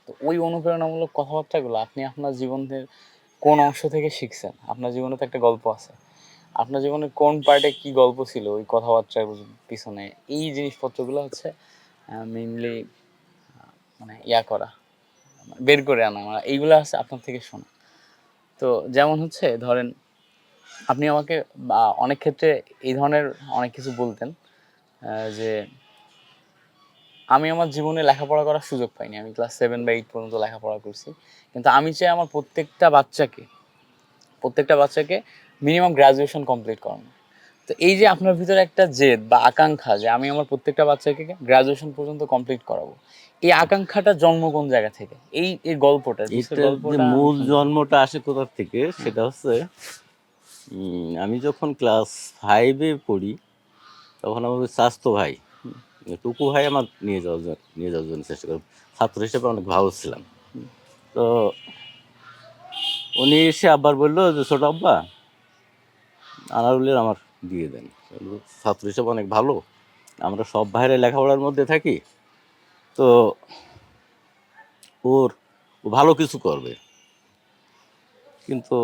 তো ওই অনুপ্রেরণামূলক কথাবার্তাগুলো আপনি আপনার জীবনের কোন অংশ থেকে শিখছেন? আপনার জীবনে তো একটা গল্প আছে। আপনার জীবনের কোন পার্টে কি গল্প ছিল ওই কথাবার্তার পিছনে? এই জিনিসপত্রগুলো হচ্ছে মেইনলি মানে করা, বের করে আনা। এইগুলা হচ্ছে আপনার থেকে শোনা। তো যেমন হচ্ছে ধরেন আপনি আমাকে অনেক ক্ষেত্রে এই ধরনের অনেক কিছু বলতেন যে আমি আমার জীবনে লেখাপড়া করার সুযোগ পাইনি। আমি ক্লাস 7 বা 8 পর্যন্ত লেখাপড়া করছি। কিন্তু আমি চাই আমার প্রত্যেকটা বাচ্চাকে মিনিমাম গ্র্যাজুয়েশন কমপ্লিট করানো। তো এই যে আপনার ভিতরে একটা জেদ বা আকাঙ্ক্ষা যে আমি আমার প্রত্যেকটা বাচ্চাকে গ্র্যাজুয়েশন পর্যন্ত কমপ্লিট করাবো। এই আকাঙ্ক্ষাটা জন্ম কোন জায়গা থেকে? এই গল্পটা, এটার যে গল্পটা আমি মূল শুনতে চাই। জন্মটা আসে কোথা থেকে সেটা হচ্ছে আমি যখন ক্লাস 5-এ পড়ি তখন আমার ওই চাচাতো ভাই টুকু ভাই আমার নিয়ে যাওয়ার জন্য চেষ্টা করি। ছাত্র হিসেবে অনেক ভালো ছিলাম। তো উনি এসে আবার বললো যে ছোট আব্বা আনারুলের আমার দিয়ে দেন। ছাত্র হিসেবে অনেক ভালো, আমরা সব ভাইরা লেখাপড়ার মধ্যে থাকি, তো ওর ও ভালো কিছু করবে। কিন্তু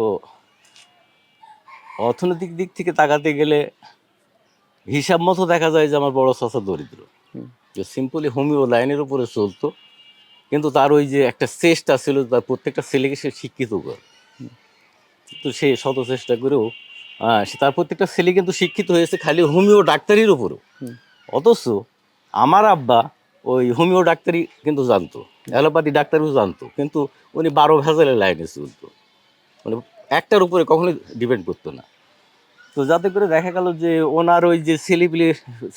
অর্থনৈতিক দিক থেকে তাকাতে গেলে হিসাব মতো দেখা যায় যে আমার বড় চাচা দরিদ্র, যে সিম্পলি হোমিও লাইনের উপরে চলতো, কিন্তু তার ওই যে একটা চেষ্টা ছিল তার প্রত্যেকটা ছেলেকে সে শিক্ষিত করে। তো সে শত চেষ্টা করেও সে তার প্রত্যেকটা ছেলে কিন্তু শিক্ষিত হয়েছে খালি হোমিও ডাক্তারির উপরেও। অথচ আমার আব্বা ওই হোমিও ডাক্তারি কিন্তু জানতো, অ্যালোপ্যাথি ডাক্তারিও জানতো, কিন্তু উনি 12 ভেজালের লাইনে চলতো, মানে একটার উপরে কখনোই ডিপেন্ড করতো না। তো যাতে করে দেখা গেল যে ওনার ওই যে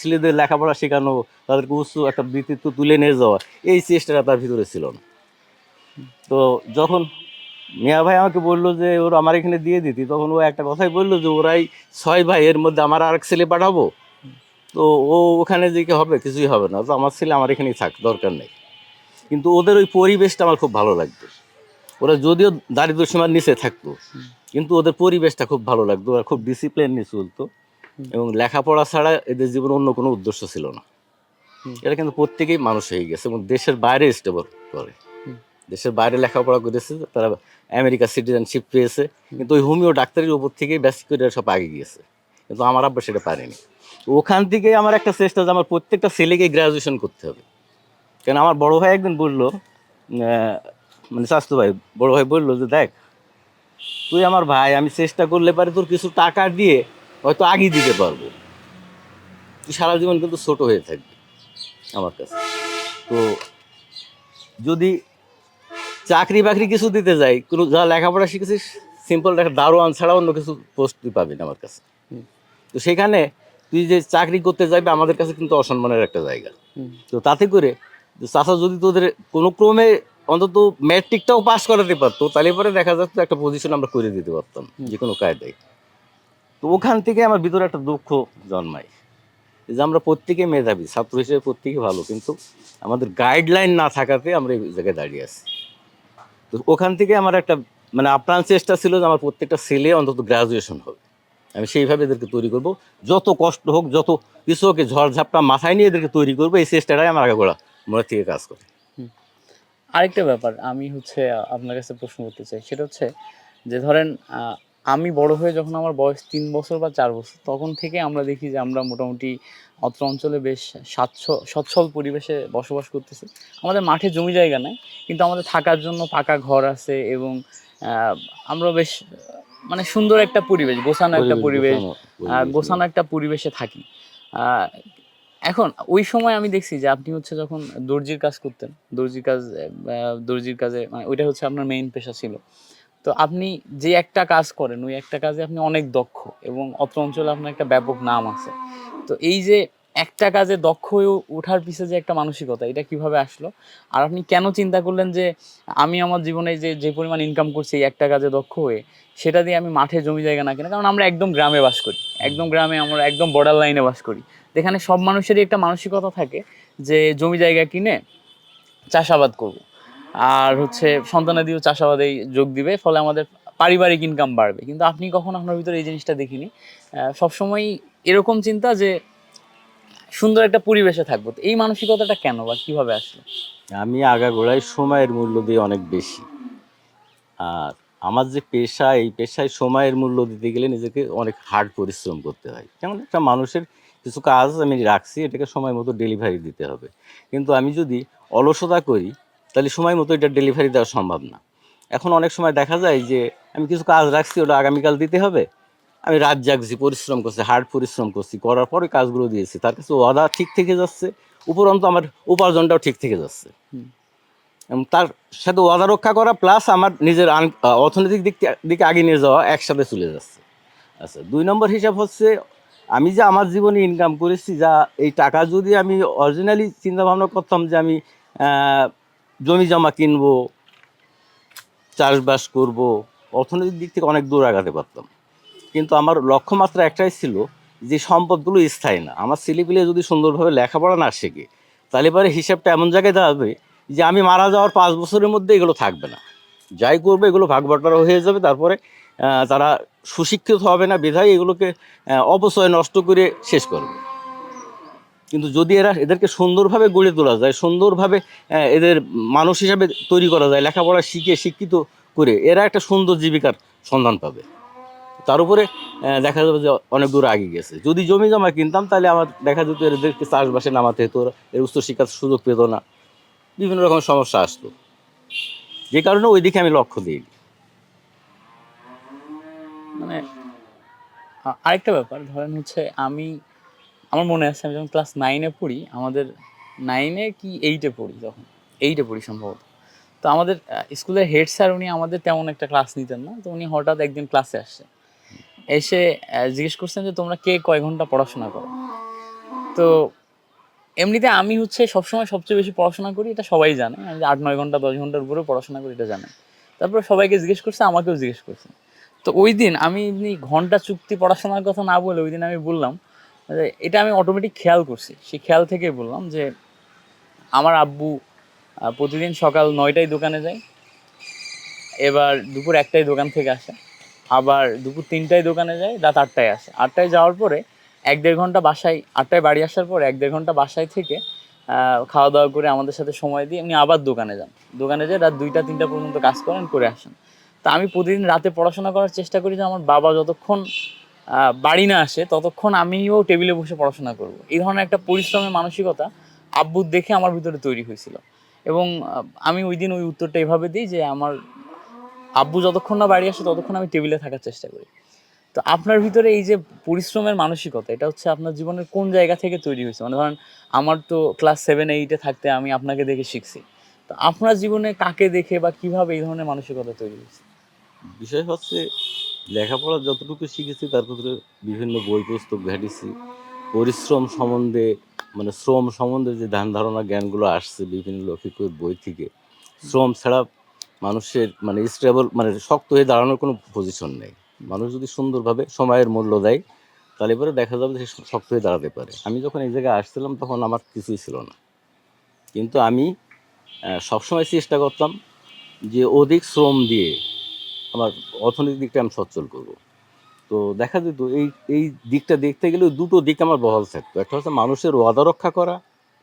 ছেলেদের লেখাপড়া শেখানো, তাদেরকে উচ্চ একটা বৃত্তিত্ব তুলে নিয়ে যাওয়া, এই চেষ্টাটা তার ভিতরে ছিল না। তো যখন মিয়া ভাই আমাকে বললো যে ওর আমার এখানে দিয়ে দিতি, তখন ও একটা কথাই বললো যে ওরাই 6 ভাই, এর মধ্যে আমার আরেক ছেলে পাঠাবো, তো ও ওখানে যে কি হবে, কিছুই হবে না, তো আমার ছেলে আমার এখানেই থাক, দরকার নেই। কিন্তু ওদের ওই পরিবেশটা আমার খুব ভালো লাগতো। ওরা যদিও দারিদ্র সীমার নিচে থাকতো, কিন্তু ওদের পরিবেশটা খুব ভালো লাগতো, ওরা খুব ডিসিপ্লিন নিয়ে চলতো, এবং লেখাপড়া ছাড়া এদের জীবনে অন্য কোনো উদ্দেশ্য ছিল না। এটা কিন্তু প্রত্যেকেই মানুষ হয়ে গেছে এবং দেশের বাইরে স্টেবল করে, দেশের বাইরে লেখাপড়া করেছে, তারা আমেরিকা সিটিজেনশিপ পেয়েছে, কিন্তু ওই হোমিও ডাক্তারের উপর থেকেই বেসিক করে সব আগে গিয়েছে। কিন্তু আমার আব্বা সেটা পারেনি। ওখান থেকেই আমার একটা চেষ্টা যে আমার প্রত্যেকটা ছেলেকে গ্র্যাজুয়েশন করতে হবে। কেন আমার বড় ভাই একদিন বললো, মানে স্বাস্থ্য ভাই, বড় ভাই বললো যে দেখ, তুই আমার ভাই, আমি চেষ্টা করলে পারে তোর কিছু টাকা দিয়ে হয়তো আগে দিতে পারবো, তুই সারা জীবন কিন্তু ছোট হয়ে থাকবি আমার কাছে। তো যদি চাকরি বাকরি কিছু দিতে যাই, কোনো যা লেখাপড়া শিখেছিস সিম্পল একটা দারোয়ান ছাড়া অন্য কিছু পোস্ট তুই পাবি না আমার কাছে। তো সেখানে তুই যে চাকরি করতে যাবি আমাদের কাছে কিন্তু অসম্মানের একটা জায়গা। তো তাতে করে চাষা যদি তোদের কোনো ক্রমে অন্তত ম্যাট্রিকটাও পাস করাতে পারতো, তাহলে পরে দেখা যাচ্ছে একটা পজিশন আমরা করে দিতে পারতাম যে কোনো কায়দায়। তো ওখান থেকে আমার ভিতরে একটা দুঃখ জন্মায় যে আমরা প্রত্যেকে মেধাবী, ছাত্র হিসেবে প্রত্যেকে ভালো, কিন্তু আমাদের গাইডলাইন না থাকাতে আমরা এই জায়গায় দাঁড়িয়ে আছি। তো ওখান থেকে আমার একটা মানে আপ্রাণ চেষ্টা ছিল যে আমার প্রত্যেকটা ছেলে অন্তত গ্রাজুয়েশন হবে, আমি সেইভাবে এদেরকে তৈরি করব, যত কষ্ট হোক, যত কিছু হোক, ঝড়ঝাপটা মাথায় নিয়ে এদেরকে তৈরি করবো, এই চেষ্টাটাই আমার আগে গোড়া মনে থেকে কাজ করে। আরেকটা ব্যাপার আমি হচ্ছে আপনার কাছে প্রশ্ন করতে চাই, সেটা হচ্ছে যে ধরেন আমি বড় হয়ে যখন আমার বয়স 3 বছর বা 4 বছর, তখন থেকে আমরা দেখি যে আমরা মোটামুটি অত্র অঞ্চলে বেশ সচ্ছল পরিবেশে বসবাস করতেছি। আমাদের মাঠে জমি জায়গা নাই, কিন্তু আমাদের থাকার জন্য পাকা ঘর আছে এবং আমরা বেশ মানে সুন্দর একটা পরিবেশ, গোছানো একটা পরিবেশে থাকি। আহ, এখন ওই সময় আমি দেখছি যে আপনি হচ্ছে যখন দর্জির কাজ করতেন, দর্জির কাজে মানে ওইটা হচ্ছে আপনার মেইন পেশা ছিল। তো আপনি যে একটা কাজ করেন ওই একটা কাজে আপনি অনেক দক্ষ এবং অত্র অঞ্চলে আপনার একটা ব্যাপক নাম আছে। তো এই যে একটা কাজে দক্ষ হয়ে ওঠার পিছনে যে একটা মানসিকতা, এটা কিভাবে আসলো? আর আপনি কেন চিন্তা করলেন যে আমি আমার জীবনে যে যে পরিমাণ ইনকাম করছি এই একটা কাজে দক্ষ হয়ে, সেটা দিয়ে আমি মাঠে জমি জায়গা না কিনা? কারণ আমরা একদম গ্রামে বাস করি, একদম গ্রামে, আমরা একদম বর্ডার লাইনে বাস করি, যেখানে সব মানুষেরই একটা মানসিকতা থাকে যে জমি জায়গা কিনে চাষাবাদ করব, আর হচ্ছে সন্তানাদিও চাষাবাদেই যোগ দিবে, ফলে আমাদের পারিবারিক ইনকাম বাড়বে। কিন্তু আপনি কখনো আপনার ভিতরে এই জিনিসটা দেখিনি। সবসময় এরকম চিন্তা যে সুন্দর একটা পরিবেশে থাকবো। তো এই মানসিকতাটা কেন বা কিভাবে আসলো? আমি আগাগোড়াই সময়ের মূল্য দিই অনেক বেশি। আর আমার যে পেশা, এই পেশায় সময়ের মূল্য দিতে গেলে নিজেকে অনেক হার্ড পরিশ্রম করতে হয়। যেমন একটা মানুষের কিছু কাজ আমি রাখছি, এটাকে সময় মতো ডেলিভারি দিতে হবে। কিন্তু আমি যদি অলসতা করি, তাহলে সময় মতো এটা ডেলিভারি দেওয়া সম্ভব না। এখন অনেক সময় দেখা যায় যে আমি কিছু কাজ রাখছি, ওটা আগামীকাল দিতে হবে। আমি রাত জাগছি, পরিশ্রম করছি, হার্ড পরিশ্রম করছি, করার পরে কাজগুলো দিয়েছি। তার কাছে ওয়াদা ঠিক থেকে যাচ্ছে, উপরন্তু আমার উপার্জনটাও ঠিক থেকে যাচ্ছে। হুম। এবং তার সাথে ওয়াদা রক্ষা করা প্লাস আমার নিজের অর্থনৈতিক দিকে আগিয়ে নিয়ে যাওয়া একসাথে চলে যাচ্ছে। আচ্ছা, ২ নম্বর হিসাব হচ্ছে আমি যে আমার জীবনে ইনকাম করেছি, যা এই টাকা যদি আমি অরিজিনালি চিন্তা ভাবনা করতাম যে আমি জমি জমা কিনবো, চাষবাস করব, অর্থনৈতিক দিক থেকে অনেক দূর আগাতে পারতাম। কিন্তু আমার লক্ষ্যমাত্রা একটাই ছিল যে সম্পদগুলো স্থায়ী না। আমার ছেলেপিলে যদি সুন্দরভাবে লেখাপড়া না শেখে, তাহলে পরে হিসাবটা এমন জায়গায় দাঁড়াবে যে আমি মারা যাওয়ার ৫ বছরের মধ্যে এগুলো থাকবে না। যাই করবে এগুলো ভাগ বাটোয়ারা হয়ে যাবে। তারপরে তারা সুশিক্ষিত হবে না বিধায় এগুলোকে অপচয় নষ্ট করে শেষ করবে। কিন্তু যদি এদেরকে সুন্দরভাবে গড়ে তোলা যায়, সুন্দরভাবে এদের মানুষ হিসাবে তৈরি করা যায়, লেখাপড়া শিখে শিক্ষিত করে, এরা একটা সুন্দর জীবিকার সন্ধান পাবে। তার উপরে দেখা যাবে যে অনেক দূর এগিয়ে গেছে। যদি জমি জমা কিনতাম তাহলে আমার দেখা যেত এদেরকে চাষবাসে নামাতে হতো, এর উচ্চশিক্ষার সুযোগ পেত না, বিভিন্ন রকম সমস্যা আসতো। যে কারণে ওই দিকে আমি লক্ষ্য দিই। মানে আরেকটা ব্যাপার ধরেন হচ্ছে আমার মনে আছে আমি যখন ক্লাস 9-এ পড়ি, আমাদের 9-এ কি 8-এ পড়ি, যখন 8-এ পড়ি সম্ভবত। তো আমাদের স্কুলের হেড স্যার উনি আমাদের তেমন একটা ক্লাস নিতেন না। তো উনি হঠাৎ একদিন ক্লাসে আসছে, এসে জিজ্ঞেস করছেন যে তোমরা কে কয় ঘন্টা পড়াশোনা করো। তো এমনিতে আমি হচ্ছে সবসময় সবচেয়ে বেশি পড়াশোনা করি, এটা সবাই জানে। আমি যে 8-9 ঘন্টা 10 ঘন্টার উপরেও পড়াশোনা করি এটা জানে। তারপরে সবাইকে জিজ্ঞেস করছে, আমাকেও জিজ্ঞেস করছে। তো ওই দিন আমি এমনি ঘন্টা চুক্তি পড়াশোনার কথা না বলে ওই দিন আমি বললাম যে এটা আমি অটোমেটিক খেয়াল করছি। সেই খেয়াল থেকেই বললাম যে আমার আব্বু প্রতিদিন সকাল 9টায় দোকানে যায়, এবার দুপুর 1টায় দোকান থেকে আসে, আবার দুপুর 3টায় দোকানে যায়, রাত 8টায় আসে। 8টায় যাওয়ার পরে 1-1.5 ঘন্টা বাসায়, 8টায় বাড়ি আসার পর 1-1.5 ঘন্টা বাসায় থেকে খাওয়া দাওয়া করে আমাদের সাথে সময় দিয়ে এমনি আবার দোকানে যান। দোকানে যেয়ে রাত 2টা-3টা পর্যন্ত কাজ করেন, করে আসেন। তা আমি প্রতিদিন রাতে পড়াশোনা করার চেষ্টা করি যে আমার বাবা যতক্ষণ বাড়ি না আসে ততক্ষণ আমিও টেবিলে বসে পড়াশোনা করব। এই ধরনের একটা পরিশ্রমের মানসিকতা আব্বুর দেখে আমার ভিতরে তৈরি হয়েছিল। এবং আমি ওই দিন ওই উত্তরটা এভাবে দিই যে আমার আব্বু যতক্ষণ না বাড়ি আসে ততক্ষণ আমি টেবিলে থাকার চেষ্টা করি। তো আপনার ভিতরে এই যে পরিশ্রমের মানসিকতা, এটা হচ্ছে আপনার জীবনের কোন জায়গা থেকে তৈরি হয়েছে? মানে ধরেন আমার তো ক্লাস 7-8-এ থাকতে আমি আপনাকে দেখে শিখছি। তো আপনার জীবনে কাকে দেখে বা কিভাবে এই ধরনের মানসিকতা তৈরি হয়েছে? বিষয় হচ্ছে লেখাপড়া যতটুকু শিখেছি তার ভিতরে বিভিন্ন বই পুস্তক ঘাঁটিছি। পরিশ্রম সম্বন্ধে মানে শ্রম সম্বন্ধে যে ধ্যান ধারণা জ্ঞানগুলো আসছে বিভিন্ন লৌকিক বই থেকে, শ্রম ছাড়া মানুষের মানে স্টেবল মানে শক্ত হয়ে দাঁড়ানোর কোনো পজিশন নেই। মানুষ যদি সুন্দরভাবে সময়ের মূল্য দেয় তাহলে পরে দেখা যাবে যে সে শক্ত হয়ে দাঁড়াতে পারে। আমি যখন এই জায়গায় আসছিলাম তখন আমার কিছুই ছিল না, কিন্তু আমি সবসময় চেষ্টা করতাম যে অধিক শ্রম দিয়ে আমার অর্থনৈতিক দিকটা আমি সচ্ছল করব। তো দেখা যেত এই এই দিকটা দেখতে গেলে দুটো দিক আমার বহাল থাকতো। একটা হচ্ছে মানুষের ওয়াদা রক্ষা করা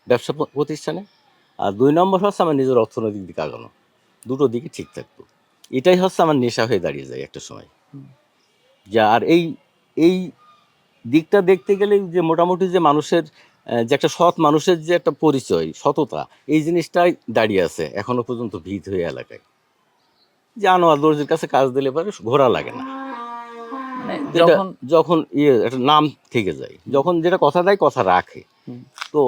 ব্যবসা প্রতিষ্ঠানে, আর ২ নম্বর হচ্ছে আমার নিজের অর্থনৈতিক দিক আগানো। দুটো দিকই ঠিক থাকতো। এটাই হচ্ছে আমার নেশা হয়ে দাঁড়িয়ে যায় একটা সময়। যা আর এই দিকটা দেখতে গেলে যে মোটামুটি যে মানুষের যে একটা সৎ মানুষের যে একটা পরিচয়, সততা, এই জিনিসটাই দাঁড়িয়ে আছে এখনো পর্যন্ত ভিত হয়ে এলাকায়। যে আনোয়ার দর্জির কাছে কাজ দিলে পরে ঘোরা লাগে না। মানে এটা যখন যখন একটা নাম থেকে যায়, যখন যেটা কথা দেয় কথা রাখে। হুম, তো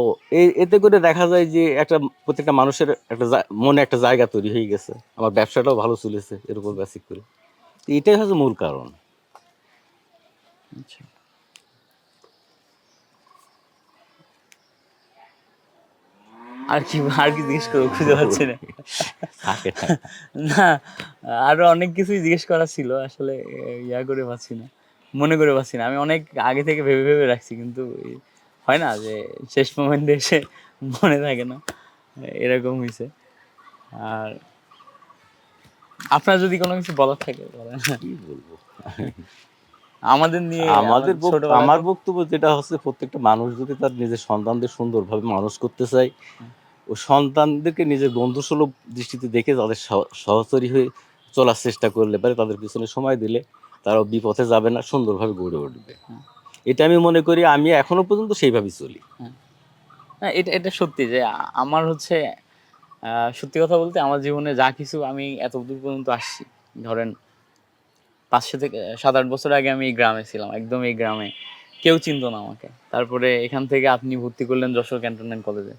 এতে করে দেখা যায় যে একটা প্রত্যেকটা মানুষের একটা মনে একটা জায়গা তৈরি হয়ে গেছে। আমার ব্যবসাটাও ভালো চলেছে এর উপর বেসিক করে। তো এটাই হচ্ছে মূল কারণ। আচ্ছা। আর কি জিজ্ঞেস করবো খুঁজে পাচ্ছি না। থাকে না। না, আরো অনেক কিছুই জিজ্ঞেস করা ছিল আসলে, ইয়া করে পাচ্ছি না, মনে করে পাচ্ছি না। আমি অনেক আগে থেকে ভেবে ভেবে রাখছি, কিন্তু হয় না যে শেষ মোমেন্টে এসে মনে থাকে না, এরকম হয়েছে। আর আপনার যদি কোনো কিছু বলার থাকে বলেন। কি বলবো? আমাদের নিয়ে আমার ছোটবেলাতে বক্তব্য যেটা হচ্ছে, প্রত্যেকটা মানুষ যদি তার নিজের সন্তানদের সুন্দরভাবে মানুষ করতে চায়, ও সন্তানদেরকে নিজের বন্ধুসুলভ দৃষ্টিতে দেখে তাদের সহচরী হয়ে চলার চেষ্টা করলে পারে, তাদের পিছনে সময় দিলে তারাও বিপথে যাবে না, সুন্দরভাবে গড়ে উঠবে। হুম। এটা আমি মনে করি, আমি এখনো পর্যন্ত সেইভাবেই চলি। না, এটা এটা সত্যি যে আমার হচ্ছে সত্যি কথা বলতে আমার জীবনে যা কিছু আমি এতদূর পর্যন্ত আসছি, ধরেন 5 থেকে 7-8 বছর আগে আমি এই গ্রামে ছিলাম, একদম এই গ্রামে কেউ চিনতো না আমাকে। তারপরে এখান থেকে আপনি ভর্তি করলেন যশোর ক্যান্টনমেন্ট কলেজে।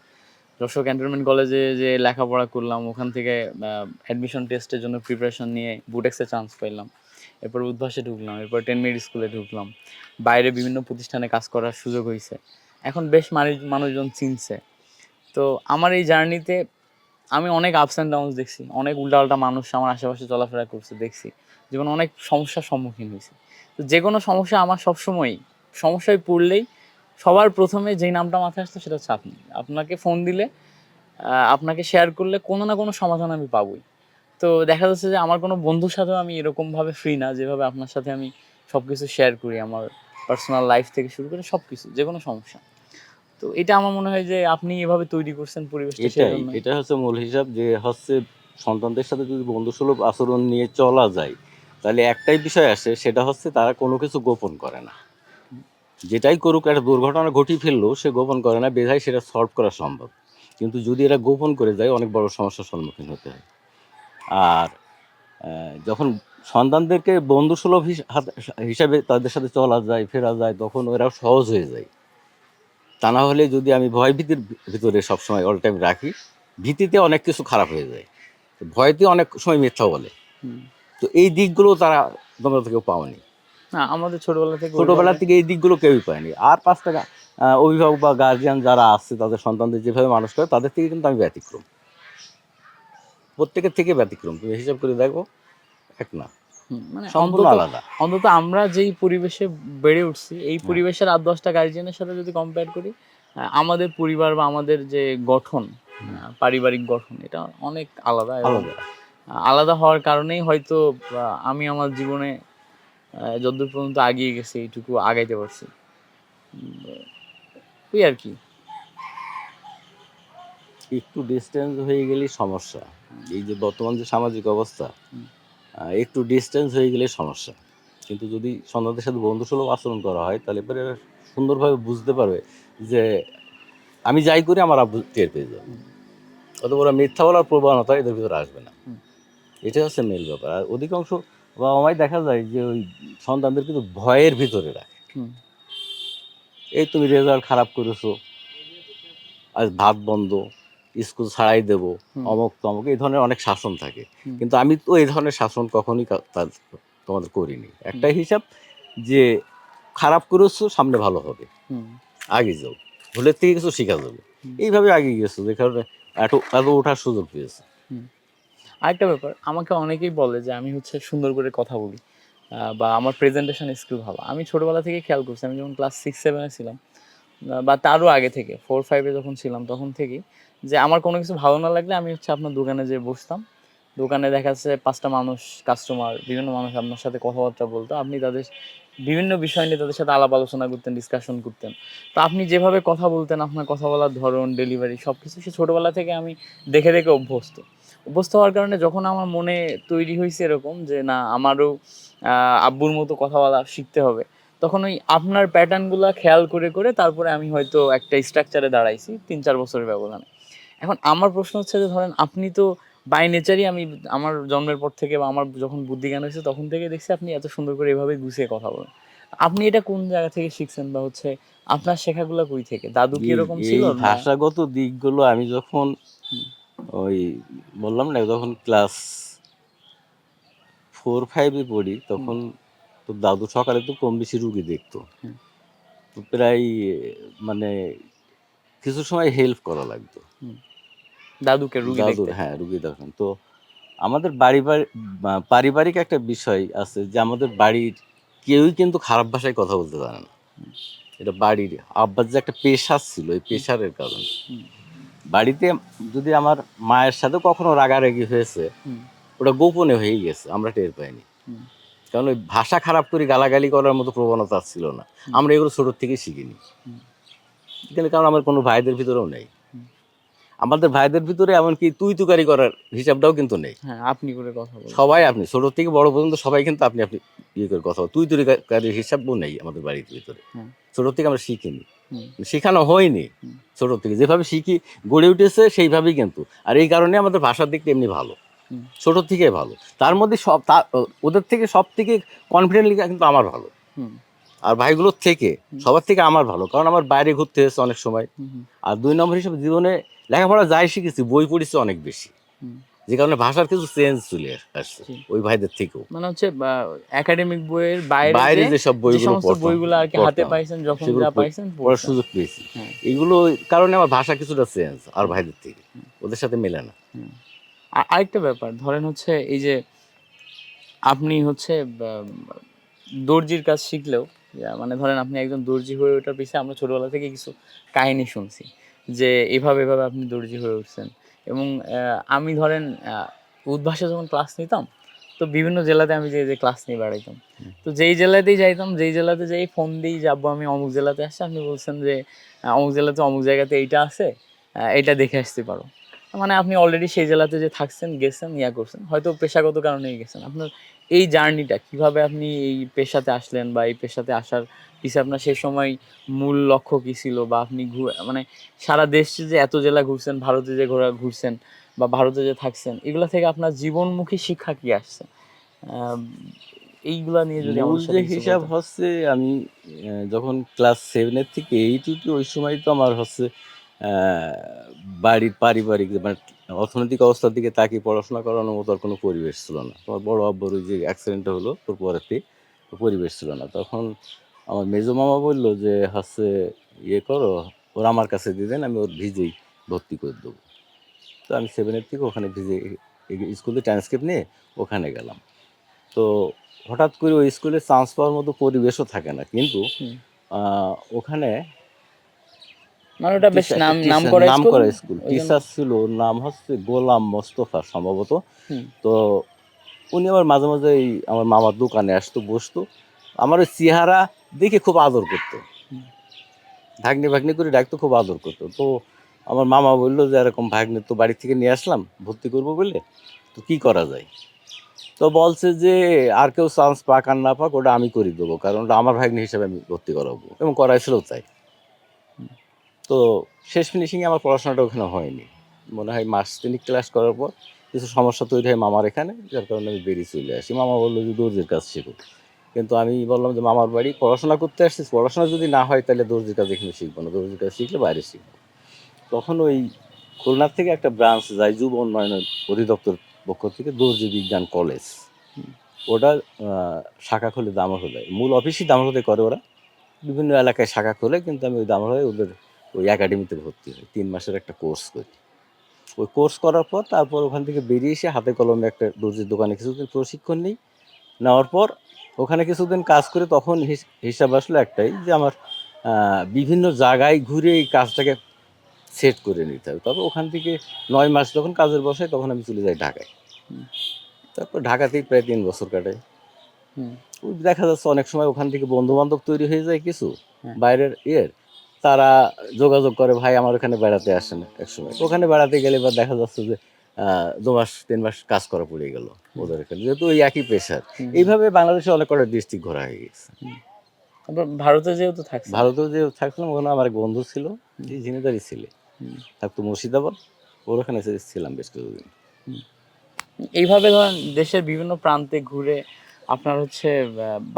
যশোর ক্যান্টনমেন্ট কলেজে যে লেখাপড়া করলাম, ওখান থেকে অ্যাডমিশন টেস্টের জন্য প্রিপারেশন নিয়ে বুটেক্সে চান্স পাইলাম। এরপর উদ্ভাসে ঢুকলাম, এরপর 10 মিনিট স্কুলে ঢুকলাম, বাইরে বিভিন্ন প্রতিষ্ঠানে কাজ করার সুযোগ হয়েছে, এখন বেশ মানুষজন চিনছে। তো আমার এই জার্নিতে আমি অনেক আপস অ্যান্ড ডাউনস দেখছি, অনেক উল্টাপাল্টা মানুষ আমার আশেপাশে চলাফেরা করছে দেখছি, জীবনে অনেক সমস্যার সম্মুখীন হয়েছি। তো যে কোনো সমস্যা আমার সবসময়ই, সমস্যায় পড়লেই সবার প্রথমে যেই নামটা মাথায় আসতো সেটা হচ্ছে আপনি। আপনাকে ফোন দিলে, আপনাকে শেয়ার করলে কোনো না কোনো সমাধান আমি পাবোই। তো দেখা যাচ্ছে যে আমার কোনো বন্ধুর সাথেও আমি এরকমভাবে ফ্রি না, যেভাবে আপনার সাথে আমি সব কিছু শেয়ার করি, আমার পার্সোনাল লাইফ থেকে শুরু করে সব কিছু, যে কোনো সমস্যা। তো এটা আমার মনে হয় যে আপনি এভাবে তৈরি করছেন পরিবেশটা, সেই জন্য। এটা হচ্ছে মূল হিসাব, যে হচ্ছে সন্তানদের সাথে যদি বন্ধুসুলভ আচরণ নিয়ে চলা যায়, তাহলে একটাই বিষয় আসে, সেটা হচ্ছে তারা কোনো কিছু গোপন করে না। যেটাই করুক, একটা দুর্ঘটনা ঘটিয়ে ফেললেও সে গোপন করে না, বেধায় সেটা সলভ করা সম্ভব। কিন্তু যদি এরা গোপন করে যায়, অনেক বড় সমস্যার সম্মুখীন হতে হয়। আর যখন সন্তানদেরকে বন্ধুসুলভ হিসাবে তাদের সাথে চলা যায়, ফেরা যায়, তখন ওরাও সহজ হয়ে যায়। তা না হলে যদি আমি ভয় ভীতির ভিতরে সবসময় অল টাইম রাখি, ভীতিতে অনেক কিছু খারাপ হয়ে যায়, ভয়তে অনেক সময় মিথ্যা বলে। হুম। তো এই দিকগুলো তারা তোমরা থেকেও পাওনি, না, আমাদের ছোটবেলা থেকে ছোটবেলা ওইভাবে। থেকে এই দিকগুলো কেউই পায়নি। আর 5 টাকা অভিভাবক বা গার্জিয়ান যারা আছে, তাদের সন্তানদের যেভাবে মানুষ করে, তাদের থেকে কিন্তু আমি ব্যতিক্রম, প্রত্যেকের থেকে ব্যতিক্রম। তুমি হিসাব করে দেখো, এক না, মানে সম্পূর্ণ অন্তত আলাদা। অন্তত আমরা যেই পরিবেশে বেড়ে উঠছি, এই হ্যাঁ, পরিবেশের 8-10টা গার্জিয়ানের সাথে যদি কম্পেয়ার করি, আমাদের পরিবার বা আমাদের যে গঠন, পারিবারিক গঠন, এটা অনেক আলাদা। এবং আলাদা। আলাদা হওয়ার কারণেই হয়তো আমি আমার জীবনে যতদূর পর্যন্ত আগিয়ে গেছি, এইটুকু আগাইতে পারছি। ওই আর কি। একটু ডিস্টেন্স হয়ে গেলেই সমস্যা। এই যে বর্তমান যে সামাজিক অবস্থা, একটু ডিস্টেন্স হয়ে গেলে সমস্যা। কিন্তু যদি সন্তানদের সাথে বন্ধুসুলভ আচরণ করা হয়, তাহলে পরে এরা সুন্দরভাবে বুঝতে পারবে যে আমি যাই করি আমার আব্বু টের পেয়ে যাবে। অথবা ওরা মিথ্যা বলার প্রবণতা এদের ভিতরে আসবে না। এটা হচ্ছে মেন ব্যাপার। আর অধিকাংশ বাবা মাই দেখা যায় যে ওই সন্তানদের কিন্তু ভয়ের ভিতরে রাখে। হুম। এই তুমি রেজাল্ট খারাপ করেছো, আজ ভাত বন্ধ, স্কুল ছাড়াই দেবো, হুম। অমুক তমুক, এই ধরনের অনেক শাসন থাকে। হুম। কিন্তু আমি তো এই ধরনের শাসন কখনোই তোমাদের করিনি। একটাই হিসাব, যে খারাপ করেছো, সামনে ভালো হবে, হুম। আগে যাও, ভুলের থেকে কিছু শেখা যাবে। এইভাবে আগে গিয়েছো, যে কারণে এত এত ওঠার সুযোগ পেয়েছে। আরেকটা ব্যাপার, আমাকে অনেকেই বলে যে আমি হচ্ছে সুন্দর করে কথা বলি, বা আমার প্রেজেন্টেশন স্কিল ভালো। আমি ছোটবেলা থেকে খেয়াল করছি, আমি যখন ক্লাস 6-7-এ ছিলাম, বা তারও আগে থেকে 4-5-এ যখন ছিলাম, তখন থেকেই যে আমার কোনো কিছু ভালো না লাগলে আমি হচ্ছে আপনার দোকানে যেয়ে বসতাম। দোকানে দেখা যাচ্ছে 5টা মানুষ, কাস্টমার, বিভিন্ন মানুষ আপনার সাথে কথাবার্তা বলতো, আপনি তাদের বিভিন্ন বিষয় নিয়ে তাদের সাথে আলাপ আলোচনা করতেন, ডিসকাশন করতেন। তো আপনি যেভাবে কথা বলতেন, আপনার কথা বলার ধরন, ডেলিভারি, সব কিছু সে ছোটোবেলা থেকে আমি দেখে দেখে অভ্যস্ত। অভ্যস্ত হওয়ার কারণে যখন আমার মনে তৈরি হয়েছে এরকম যে না, আমারও আব্বুর মতো কথা বলা শিখতে হবে, তখন ওই আপনার প্যাটার্নগুলো খেয়াল করে করে তারপরে আমি হয়তো একটা স্ট্রাকচারে দাঁড়াইছি 3-4 বছরের ব্যবধানে। এখন আমার প্রশ্ন হচ্ছে যে ধরেন আপনি তো বাই নেচারই, আমি আমার জন্মের পর থেকে বা আমার যখন বুদ্ধি জ্ঞান হয়েছে তখন থেকে দেখছি আপনি এত সুন্দর করে এভাবে গুছিয়ে কথা বলেন। আপনি এটা কোন জায়গা থেকে শিখছেন, বা হচ্ছে আপনার শেখাগুলো কই থেকে? দাদু কি এই এরকম ছিল এই না? ভাষাগত দিকগুলো আমি যখন ওই বললাম না, যখন ক্লাস 4-5-এ পড়ি, তখন তো দাদু সকালে তো কম বেশি রুগী দেখতো। তো প্রায় মানে কিছু সময় হেল্প করা লাগতো দাদুকে রুগী দাদুর। দেখতে? হ্যাঁ, রুগী দেখেন তো। আমাদের পারিবারিক একটা বিষয় আছে, যে আমাদের বাড়ির কেউই কিন্তু খারাপ ভাষায় কথা বলতে জানে না। এটা বাড়ির আব্বার যে একটা পেশা ছিল, এই পেশারের কারণে বাড়িতে যদি আমার মায়ের সাথে কখনো রাগারাগি হয়েছে, ওটা গোপনে হয়েই গেছে, আমরা টের পাইনি। কারণ ওই ভাষা খারাপ করে গালাগালি করার মতো প্রবণতা ছিল না। আমরা এগুলো ছোটোর থেকে শিখিনি। কিন্তু কারণ আমার কোনো ভাইদের ভিতরেও নেই। আমাদের ভাইদের ভিতরে এমনকি তুই তুকারি করার হিসাবটাও কিন্তু নেই। হ্যাঁ, আপনি করে কথা বলেন। সবাই আপনি, ছোট থেকে বড় পর্যন্ত সবাই কিন্তু আপনি আপনি ইয়ে করে কথা বলে। তুই তুকারির হিসাবও নেই আমাদের বাড়ির ভিতরে। হ্যাঁ। ছোট থেকে আমরা শিখিনি, হুম। শেখানো হয়নি। ছোট থেকে যেভাবে শিখি গড়ে উঠেছে সেইভাবেই কিন্তু। আর এই কারণে আমাদের ভাষার দিকটা এমনি ভালো, হুম। ছোট থেকে ভালো। তার মধ্যে সব ওদের থেকে সব থেকে কনফিডেন্টলি কিন্তু আমার ভালো। হুম। আর ভাইগুলোর থেকে সবার থেকে আমার ভালো, কারণ আমার বাইরে ঘুরতে এসেছে অনেক সময়। আর 2 নম্বর হিসেবে জীবনে লেখাপড়া যাই শিখেছি, বই পড়েছি অনেক বেশি, যে কারণে ভাষার কিছু চেঞ্জ চলে আসছে ওই ভাইদের থেকেও। মানে হচ্ছে একাডেমিক বইয়ের বাইরে বাইরে যে যেসব যে বইগুলো সমস্ত পড়তাম বইগুলো আর কি হাতে পাইছেন, যখন সেগুলো যা পাইছেন পড়ার পড়ছেন। সুযোগ পেয়েছি। হ্যাঁ। এগুলো কারণে আমার ভাষা কিছুটা চেঞ্জ আর ভাইদের থেকে, ওদের সাথে মেলে না। আরেকটা ব্যাপার ধরেন হচ্ছে এই যে আপনি হচ্ছে দর্জির কাজ শিখলেও, মানে ধরেন আপনি একজন দর্জি হয়ে ওঠার পিছনে আমরা ছোটবেলা থেকে কিছু কাহিনী শুনছি যে এভাবে এভাবে আপনি দর্জি হয়ে উঠছেন। এবং আমি ধরেন উদ্ভাসে যখন ক্লাস নিতাম, তো বিভিন্ন জেলাতে আমি যে যে ক্লাস নিয়ে বেড়াইতাম, তো যেই জেলাতেই যাইতাম, যেই জেলাতে যাই ফোন দিই যাবো আমি অমুক জেলাতে আসছি, আপনি বলছেন যে অমুক জেলাতে অমুক জায়গাতে এইটা আছে, এইটা দেখে আসতে পারো। মানে আপনি অলরেডি সেই জেলাতে যে থাকছেন, গেছেন, ইয়া করছেন, হয়তো পেশাগত কারণেই গেছেন। আপনার এই জার্নিটা কিভাবে আপনি এই পেশাতে আসলেন, বা এই পেশাতে আসার পিছনে আপনার সেই সময় মূল লক্ষ্য কী ছিল, বা আপনি মানে সারা দেশে যে এত জেলা ঘুরছেন, ভারতে যে ঘুরছেন বা ভারতে যে থাকছেন, এগুলো থেকে আপনার জীবনমুখী শিক্ষা কি আসছে, এইগুলা নিয়ে যদি মূল আমাদের যে সাথে কিছু হিসাব বলতেন। হচ্ছে, আমি যখন ক্লাস 7 থেকে 8 উঠি, ওই সময় তো আমার হচ্ছে বাড়ির পারিবারিক মানে অর্থনৈতিক অবস্থার দিকে তাকিয়ে পড়াশোনা করানোর মতো আর কোনো পরিবেশ ছিল না। তোমার বড় আব্বুর ওই যে অ্যাক্সিডেন্টটা হলো ওর পরেতে পরিবেশ ছিল না। তখন আমার মেজো মামা বলল যে হচ্ছে ইয়ে করো, ওরা আমার কাছে দিয়ে দেন, আমি ওর ভিজেই ভর্তি করে দেবো। তো আমি 7 থেকে ওখানে ভিজে স্কুলে ট্রান্সক্রিপ্ট নিয়ে ওখানে গেলাম। তো হঠাৎ করে ওই স্কুলে চান্স পাওয়ার মতো পরিবেশও থাকে না, কিন্তু ওখানে মানে ওটা বেশ একটা নাম করা নাম স্কুল, করা স্কুল ওই জন্য। টিচার ছিল, ওর নাম হচ্ছে গোলাম মোস্তফা সম্ভবত। হুম। তো উনি আবার মাঝে মাঝে আমার মামার দোকানে আসতো, বসতো, আমার ওই চেহারা দেখে খুব আদর করতো, ভাগ্নে ভাগ্নে করে ডাকতো, খুব আদর করতো। তো আমার মামা বললো যে এরকম ভাগ্নে তো বাড়ি থেকে নিয়ে আসলাম ভর্তি করবো বলে, তো কি করা যায়? তো বলছে যে আর কেউ চান্স পাক আর না পাক, ওটা আমি করে দেবো, কারণ ওটা আমার ভাগ্নে হিসেবে আমি ভর্তি করাবো, এবং করাইছিল তাই। তো শেষ ফিনিশিংয়ে আমার পড়াশোনাটা ওখানে হয়নি, মনে হয় মাস 3 ক্লাস করার পর কিছু সমস্যা তৈরি হয় মামার এখানে, যার কারণে আমি বেরিয়ে চলে আসি। মামা বললো যে দর্জির কাজ শেখো, কিন্তু আমি বললাম যে মামার বাড়ি পড়াশোনা করতে আসছি, পড়াশোনা যদি না হয় তাহলে দর্জির কাজ এখানে শিখবো না, দর্জির কাজ শিখলে বাইরে শিখবো। তখন ওই খুলনার থেকে একটা ব্রাঞ্চ যায় যুব উন্নয়ন অধিদপ্তর পক্ষ থেকে, দর্জি বিজ্ঞান কলেজ, ওটা শাখা খুলে দামোহদায়, মূল অফিসই দামোহদায় করে ওরা, বিভিন্ন এলাকায় শাখা খোলে, কিন্তু আমি ওই দামোহদায় ওদের ওই একাডেমিতে ভর্তি হই, 3 মাসের একটা কোর্স করি। ওই কোর্স করার পর তারপর ওখান থেকে বেরিয়ে এসে হাতে কলমে একটা দর্জির দোকানে কিছুদিন প্রশিক্ষণ নিই। নেওয়ার পর ওখানে কিছুদিন কাজ করে, তখন হিসাব আসলে একটাই যে আমার বিভিন্ন জায়গায় ঘুরে এই কাজটাকে সেট করে নিতে হবে। তবে ওখান থেকে 9 মাস যখন কাজের বসায়, তখন আমি চলে যাই ঢাকায়। তারপর ঢাকাতেই প্রায় 3 বছর কাটাই। ওই দেখা যাচ্ছে অনেক সময় ওখান থেকে বন্ধু বান্ধব তৈরি হয়ে যায় কিছু বাইরের তারা যোগাযোগ করে, ভাই আমার ওখানে বেড়াতে আসেন একসময়। ওখানে বেড়াতে গেলে বা দেখা যাচ্ছে যে 2 মাস 3 মাস কাজ করা পড়ে গেল ওদের এখানে, যেহেতু ওই একই পেশার। এইভাবে বাংলাদেশে অনেক কটা ডিস্ট্রিক্ট ঘোরা হয়ে গেছে। তারপর ভারতে যেহেতু থাকছেন, ভারতেও যে থাকছিলাম, ওখানে আমার এক বন্ধু ছিল, জিনেদারি ছেলে, থাকতো মুর্শিদাবাদ, ওর ওখানে ছিলাম বেশ কিছুদিন। এইভাবে ধরেন দেশের বিভিন্ন প্রান্তে ঘুরে আপনার হচ্ছে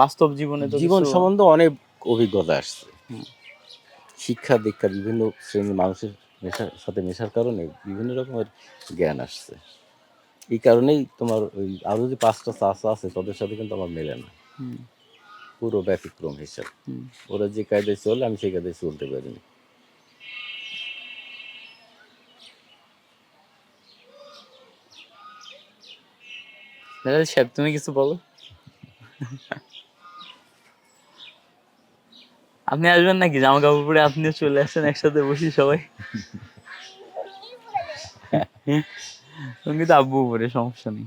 বাস্তব জীবনে তো জীবন কিছু। সম্বন্ধে অনেক অভিজ্ঞতা আসছে, শিক্ষা দীক্ষা বিভিন্ন শ্রেণীর মানুষের সাথে মেশার কারণে বিভিন্ন রকমের জ্ঞান আসছে। এই কারণেই তোমার ওই আরও যে 5টা চাচা আছে তাদের সাথে কিন্তু আমার মেলে না, পুরো ব্যতিক্রম হিসাব। ওরা যে কায়দায় চলে আমি সেই কায়দায় চলতে পারিনি। সাহেব তুমি কিছু বলো। আপনি আসবেন নাকি, জামা কাপড় পরে আপনিও চলে আসেন, একসাথে বসি সবাই। তুমি কিন্তু আব্বু পরে সমস্যা নেই।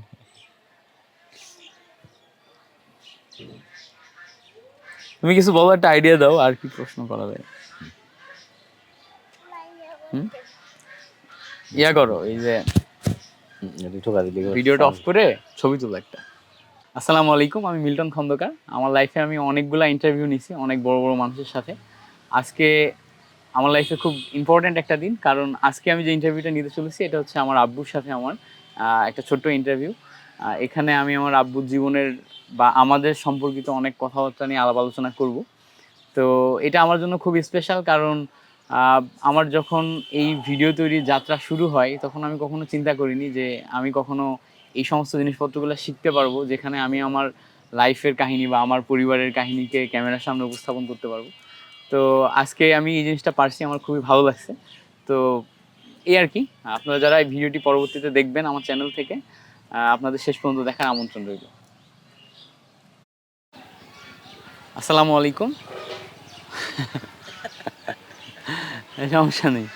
তুমি কিছু বলো, একটা আইডিয়া দাও আর কি প্রশ্ন করা যায়। হুম? ইয়া করো, এই যে ঢোকা দিলে ভিডিওটা অফ করে ছবি তুলো একটা। আসসালামু আলাইকুম, আমি মিল্টন খন্দকার। আমার লাইফে আমি অনেকগুলা ইন্টারভিউ নিছি অনেক বড় বড় মানুষের সাথে। আজকে আমার লাইফে খুব ইম্পর্ট্যান্ট একটা দিন, কারণ আজকে আমি যে ইন্টারভিউটা নিতে চলেছি এটা হচ্ছে আমার আব্বুর সাথে আমার একটা ছোট্ট ইন্টারভিউ। এখানে আমি আমার আব্বুর জীবনের বা আমাদের সম্পর্কিত অনেক কথাবার্তা নিয়ে আলাপ আলোচনা করব। তো এটা আমার জন্য খুব স্পেশাল, কারণ আমার যখন এই ভিডিও তৈরির যাত্রা শুরু হয় তখন আমি কখনো চিন্তা করিনি যে আমি কখনো এই সমস্ত জিনিসপত্রগুলো শিখতে পারবো, যেখানে আমি আমার লাইফের কাহিনী বা আমার পরিবারের কাহিনীকে ক্যামেরার সামনে উপস্থাপন করতে পারবো। তো আজকে আমি এই জিনিসটা পারছি, আমার খুবই ভালো লাগছে। তো এই আর কি, আপনারা যারা এই ভিডিওটি পরবর্তীতে দেখবেন আমার চ্যানেল থেকে, আপনাদের শেষ পর্যন্ত দেখার আমন্ত্রণ রইল। আসসালামু আলাইকুম। সমস্যা নেই।